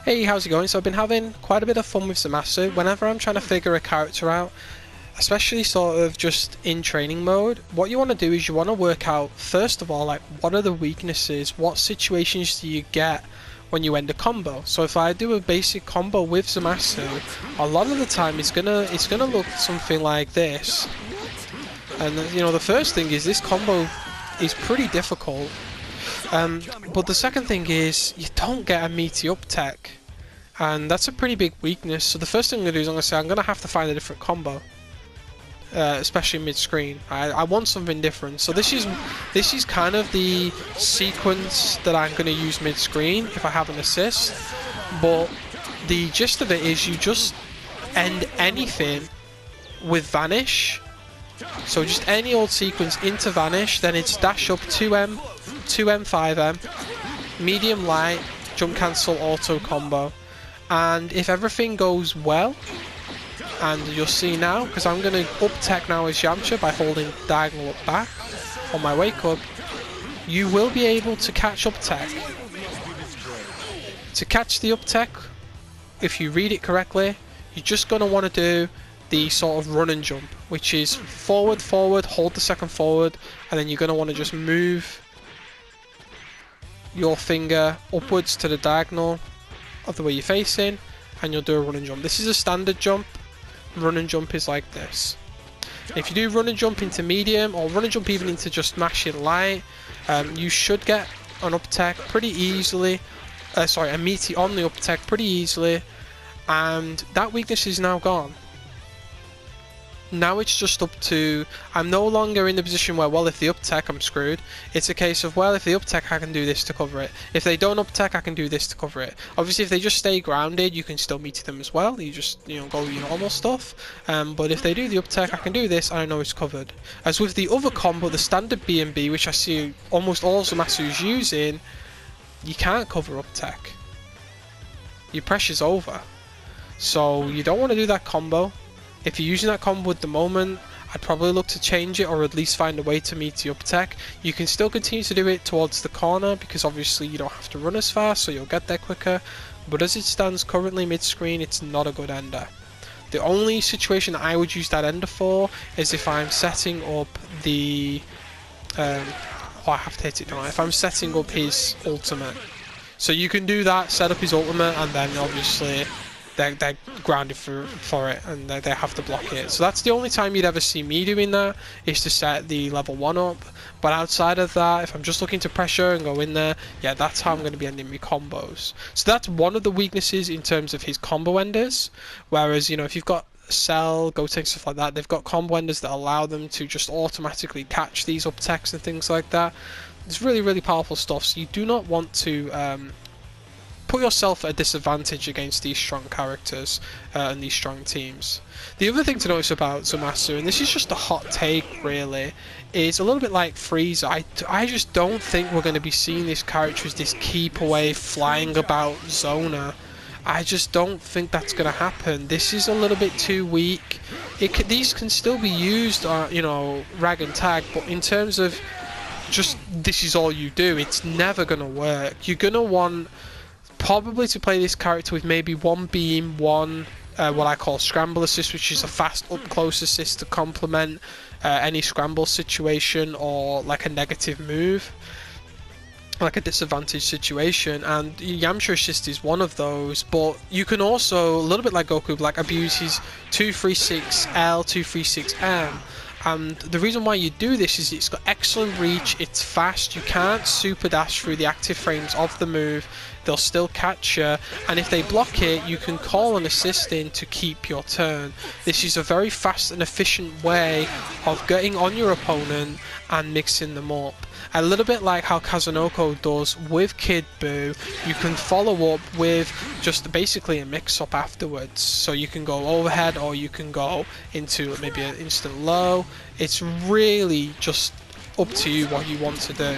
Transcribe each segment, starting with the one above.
Hey, how's it going? So I've been having quite a bit of fun with Zamasu. Whenever I'm trying to figure a character out, especially sort of just in training mode, what you want to do is you want to work out, first of all, like what are the weaknesses, what situations do you get when you end a combo. So if I do a basic combo with Zamasu, a lot of the time it's gonna look something like this. And you know, the first thing is this combo is pretty difficult. But the second thing is you don't get a meaty up tech, and that's a pretty big weakness. So the first thing I'm going to do is I'm going to say I'm going to have to find a different combo, especially mid-screen. I want something different. So this is kind of the sequence that I'm going to use mid-screen if I have an assist. But the gist of it is you just end anything with Vanish. So just any old sequence into Vanish, then it's dash up 2M, 2M, 5M, medium light, jump cancel, auto combo. And if everything goes well, and you'll see now, because I'm going to up tech now as Yamcha by holding diagonal up back on my wake up, you will be able to catch up tech. To catch the up tech, if you read it correctly, you're just going to want to do the sort of run and jump, which is forward, forward, hold the second forward, and then you're going to want to just move your finger upwards to the diagonal of the way you're facing, and you'll do a run and jump. This is a standard jump. Run and jump is like this. If you do run and jump into medium, or run and jump even into just mashing light, you should get an up tech pretty easily. Sorry, a meaty on the up tech pretty easily, and that weakness is now gone. Now it's just up to, I'm no longer in the position where, well, if they up tech, I'm screwed. It's a case of, well, if they up tech, I can do this to cover it. If they don't up tech, I can do this to cover it. Obviously, if they just stay grounded, you can still meet them as well. You just, you know, go your normal stuff. But if they do the up tech, I can do this, and I know it's covered. As with the other combo, the standard B&B, which I see almost all Zamasu's using, you can't cover up tech. Your pressure's over. So you don't want to do that combo. If you're using that combo at the moment, I'd probably look to change it, or at least find a way to meet the up tech. You can still continue to do it towards the corner, because obviously you don't have to run as fast, so you'll get there quicker. But as it stands currently mid-screen, it's not a good ender. The only situation I would use that ender for is if I'm setting up the... oh, I have to hit it, don't I? If I'm setting up his ultimate. So you can do that, set up his ultimate, and then obviously they're grounded for it, and they have to block it. So that's the only time you'd ever see me doing that, is to set the level 1 up. But outside of that, if I'm just looking to pressure and go in there, yeah, that's how I'm going to be ending my combos. So that's one of the weaknesses in terms of his combo enders. Whereas, you know, if you've got Cell, Gotenks, stuff like that, they've got combo enders that allow them to just automatically catch these up techs and things like that. It's really, really powerful stuff, so you do not want to put yourself at a disadvantage against these strong characters and these strong teams. The other thing to notice about Zamasu, and this is just a hot take really, is a little bit like Frieza. I just don't think we're going to be seeing this character as this keep away flying about zoner. I just don't think that's going to happen. This is a little bit too weak. These can still be used, you know, rag and tag, but in terms of just this is all you do, it's never going to work. You're going to want probably to play this character with maybe one beam, one what I call scramble assist, which is a fast up close assist to complement any scramble situation or like a negative move, like a disadvantage situation, and Yamcha assist is one of those. But you can also, a little bit like Goku, like abuse his 236L, 236M. And the reason why you do this is it's got excellent reach, it's fast, you can't super dash through the active frames of the move, they'll still catch you, and if they block it, you can call an assist in to keep your turn. This is a very fast and efficient way of getting on your opponent and mixing them up. A little bit like how Kazunoko does with Kid Buu, you can follow up with just basically a mix-up afterwards. So you can go overhead, or you can go into maybe an instant low. It's really just up to you what you want to do.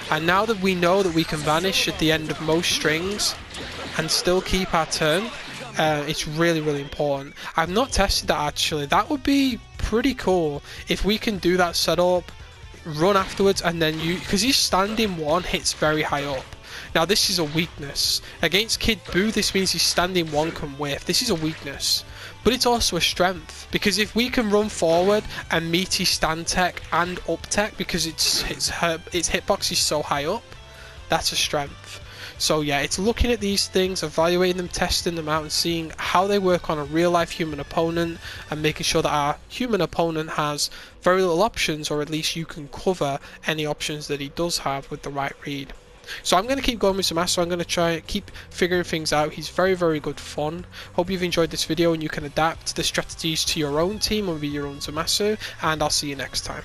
And now that we know that we can vanish at the end of most strings and still keep our turn, it's really, really important. I've not tested that actually. That would be pretty cool if we can do that setup, run afterwards, and then you, because his standing one hits very high up. Now this is a weakness. Against Kid Buu, this means he's standing one can whiff. This is a weakness. But it's also a strength, because if we can run forward and meet his stand tech and up tech, because its hitbox is so high up, that's a strength. So yeah, it's looking at these things, evaluating them, testing them out, and seeing how they work on a real life human opponent, and making sure that our human opponent has very little options, or at least you can cover any options that he does have with the right read. So I'm going to keep going with Zamasu. I'm going to try and keep figuring things out. He's very, very good fun. Hope you've enjoyed this video and you can adapt the strategies to your own team or be your own Zamasu, and I'll see you next time.